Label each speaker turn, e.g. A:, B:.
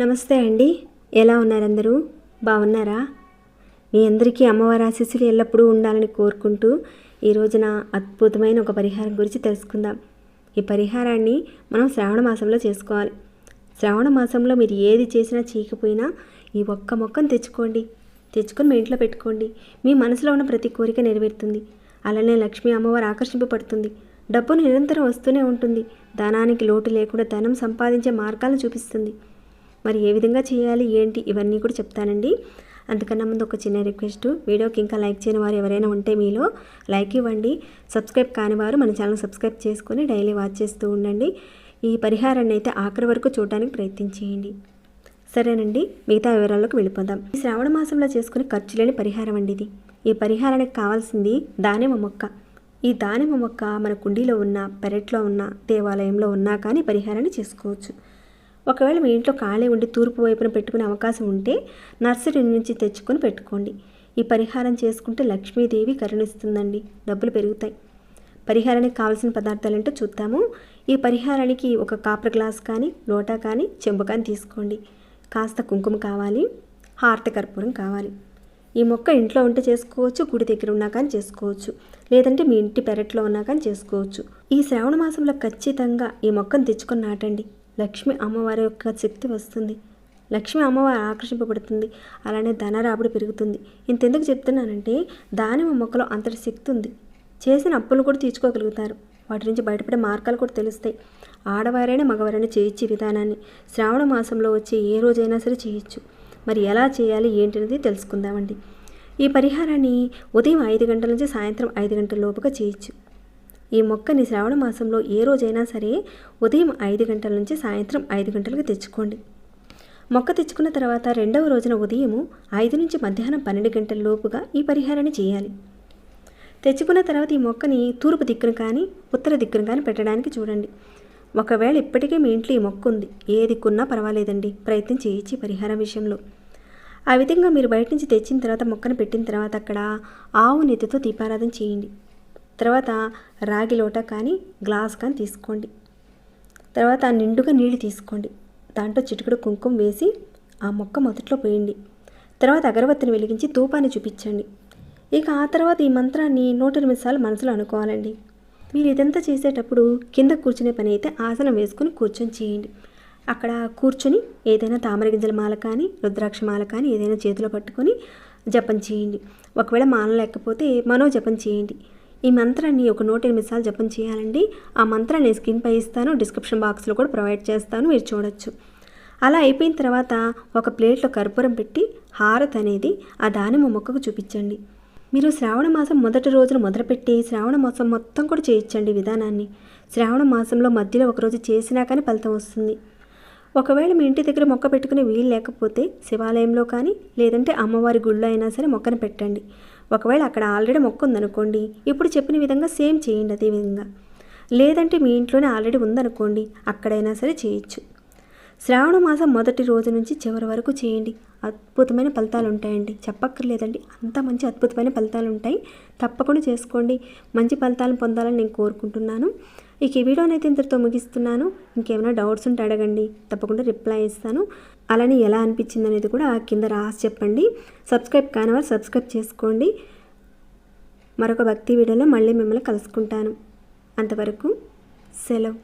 A: నమస్తే అండి, ఎలా ఉన్నారు అందరూ? బాగున్నారా? మీ అందరికీ అమ్మవారి ఆశీస్సులు ఎల్లప్పుడూ ఉండాలని కోరుకుంటూ ఈ రోజున అద్భుతమైన ఒక పరిహారం గురించి తెలుసుకుందాం. ఈ పరిహారాన్ని మనం శ్రావణ మాసంలో చేసుకోవాలి. శ్రావణ మాసంలో మీరు ఏది చేసినా చేయకపోయినా ఈ ఒక్క మొక్కను తెచ్చుకొని మీ ఇంట్లో పెట్టుకోండి. మీ మనసులో ఉన్న ప్రతి కోరిక నెరవేరుతుంది. అలానే లక్ష్మీ అమ్మవారు ఆకర్షింపబడుతుంది. డబ్బు నిరంతరం వస్తూనే ఉంటుంది. ధనానికి లోటు లేకుండా ధనం సంపాదించే మార్గాలను చూపిస్తుంది. మరి ఏ విధంగా చేయాలి ఏంటి ఇవన్నీ కూడా చెప్తానండి. అంతకన్నా ముందు ఒక చిన్న రిక్వెస్ట్, వీడియోకి ఇంకా లైక్ చేయని వారు ఎవరైనా ఉంటే మీలో లైక్ ఇవ్వండి. సబ్స్క్రైబ్ కాని వారు మన ఛానల్ సబ్స్క్రైబ్ చేసుకొని డైలీ వాచ్ చేస్తూ ఉండండి. ఈ పరిహారాన్ని అయితే ఆఖరి వరకు చూడడానికి ప్రయత్నించేయండి. సరేనండి, మిగతా వివరాల్లోకి వెళ్ళిపోదాం. ఈ శ్రావణ మాసంలో చేసుకునే ఖర్చు లేని పరిహారం అండి ఇది. ఈ పరిహారానికి కావాల్సింది దానిమ్మ మొక్క. ఈ దానిమ్మ మొక్క మన కుండీలో ఉన్న, పెరట్లో ఉన్న, దేవాలయంలో ఉన్నా కానీ పరిహారాన్ని చేసుకోవచ్చు. ఒకవేళ మీ ఇంట్లో ఖాళీ ఉండి తూర్పు వైపున పెట్టుకునే అవకాశం ఉంటే నర్సరీ నుంచి తెచ్చుకొని పెట్టుకోండి. ఈ పరిహారం చేసుకుంటే లక్ష్మీదేవి కరుణిస్తుందండి, డబ్బులు పెరుగుతాయి. పరిహారానికి కావాల్సిన పదార్థాలు ఏంటో చూద్దాము. ఈ పరిహారానికి ఒక కాపర్ గ్లాస్ కానీ, లోటా కానీ, చెంబు కానీ తీసుకోండి. కాస్త కుంకుమ కావాలి, హారతి కర్పూరం కావాలి. ఈ మొక్క ఇంట్లో ఉంటే చేసుకోవచ్చు, గుడి దగ్గర ఉన్నా కానీ చేసుకోవచ్చు, లేదంటే మీ ఇంటి పెరట్లో ఉన్నా కానీ చేసుకోవచ్చు. ఈ శ్రావణ మాసంలో ఖచ్చితంగా ఈ మొక్కను తెచ్చుకొని నాటండి. లక్ష్మీ అమ్మవారి యొక్క శక్తి వస్తుంది. లక్ష్మీ అమ్మవారు ఆకర్షింపబడుతుంది. అలానే ధనరాబడి పెరుగుతుంది. ఇంతెందుకు చెప్తున్నానంటే దానిమ్మ మొక్కలో అంతటి శక్తి ఉంది. చేసిన అప్పులు కూడా తీర్చుకోగలుగుతారు. వాటి నుంచి బయటపడే మార్గాలు కూడా తెలుస్తాయి. ఆడవారైనా మగవారైనా చేయొచ్చు విధానాన్ని. శ్రావణ మాసంలో వచ్చే ఏ రోజైనా సరే చేయొచ్చు. మరి ఎలా చేయాలి ఏంటనేది తెలుసుకుందామండి. ఈ పరిహారాన్ని ఉదయం 5 గంటల నుంచి సాయంత్రం 5 గంటల లోపుగా చేయొచ్చు. ఈ మొక్కని శ్రావణ మాసంలో ఏ రోజైనా సరే ఉదయం 5 గంటల నుంచి సాయంత్రం 5 గంటలకు తెచ్చుకోండి. మొక్క తెచ్చుకున్న తర్వాత రెండవ రోజున ఉదయం 5 నుంచి మధ్యాహ్నం 12 గంటల లోపుగా ఈ పరిహారాన్ని చేయాలి. తెచ్చుకున్న తర్వాత ఈ మొక్కని తూర్పు దిక్కున కానీ ఉత్తర దిక్కున కానీ పెట్టడానికి చూడండి. ఒకవేళ ఇప్పటికే మీ ఇంట్లో ఈ మొక్క ఉంది, ఏ దిక్కున్నా పర్వాలేదండి, ప్రయత్నం చేయొచ్చు పరిహారం విషయంలో. ఆ విధంగా మీరు బయట నుంచి తెచ్చిన తర్వాత మొక్కను పెట్టిన తర్వాత అక్కడ ఆవు నెత్తితో దీపారాధన చేయండి. తర్వాత రాగి లోట కానీ గ్లాస్ కానీ తీసుకోండి. తర్వాత నిండుగా నీళ్ళు తీసుకోండి. దాంట్లో చిటికెడు కుంకుమ వేసి ఆ మొక్క మొదట్లో పోయండి. తర్వాత అగరబత్తిని వెలిగించి ధూపాన్ని చూపించండి. ఇక ఆ తర్వాత ఈ మంత్రాన్ని 108 సార్లు మనసులో అనుకోవాలండి. మీరు ఇదంతా చేసేటప్పుడు కింద కూర్చునే పని అయితే ఆసనం వేసుకుని కూర్చొని చేయండి. అక్కడ కూర్చొని ఏదైనా తామర గింజల మాల కానీ రుద్రాక్ష మాల కానీ ఏదైనా చేతిలో పట్టుకొని జపం చేయండి. ఒకవేళ మాల లేకపోతే మనో జపం చేయండి. ఈ మంత్రాన్ని ఒక 108 సార్లు జపం చేయాలండి. ఆ మంత్రాన్ని స్క్రీన్ పై ఇస్తాను, డిస్క్రిప్షన్ బాక్స్లో కూడా ప్రొవైడ్ చేస్తాను, మీరు చూడొచ్చు. అలా అయిపోయిన తర్వాత ఒక ప్లేట్లో కర్పూరం పెట్టి హారతి అనేది ఆ దానిమ్మ మొక్కకు చూపించండి. మీరు శ్రావణ మాసం మొదటి రోజున మొదలుపెట్టి శ్రావణ మాసం మొత్తం కూడా చేయొచ్చండి విధానాన్ని. శ్రావణ మాసంలో మధ్యలో ఒకరోజు చేసినా కానీ ఫలితం వస్తుంది. ఒకవేళ మీ ఇంటి దగ్గర మొక్క పెట్టుకునే వీలు లేకపోతే శివాలయంలో కానీ లేదంటే అమ్మవారి గుళ్ళో అయినా సరే మొక్కను పెట్టండి. ఒకవేళ అక్కడ ఆల్రెడీ మొక్క ఉందనుకోండి, ఇప్పుడు చెప్పిన విధంగా సేమ్ చేయండి అదే విధంగా. లేదంటే మీ ఇంట్లోనే ఆల్రెడీ ఉందనుకోండి, అక్కడైనా సరే చేయొచ్చు. శ్రావణ మాసం మొదటి రోజు నుంచి చివరి వరకు చేయండి. అద్భుతమైన ఫలితాలు ఉంటాయండి, చెప్పక్కర్లేదండి, అంత మంచి అద్భుతమైన ఫలితాలు ఉంటాయి. తప్పకుండా చేసుకోండి. మంచి ఫలితాలను పొందాలని నేను కోరుకుంటున్నాను. ఇక ఈ వీడియోని అయితే ఇంతటితో ముగిస్తున్నాను. ఇంకేమైనా డౌట్స్ ఉంటే అడగండి, తప్పకుండా రిప్లై ఇస్తాను. అలానే ఎలా అనిపించింది అనేది కూడా కింద రాసి చెప్పండి. సబ్స్క్రైబ్ కాని వారు సబ్స్క్రైబ్ చేసుకోండి. మరొక భక్తి వీడియోలో మళ్ళీ మిమ్మల్ని కలుసుకుంటాను. అంతవరకు సెలవు.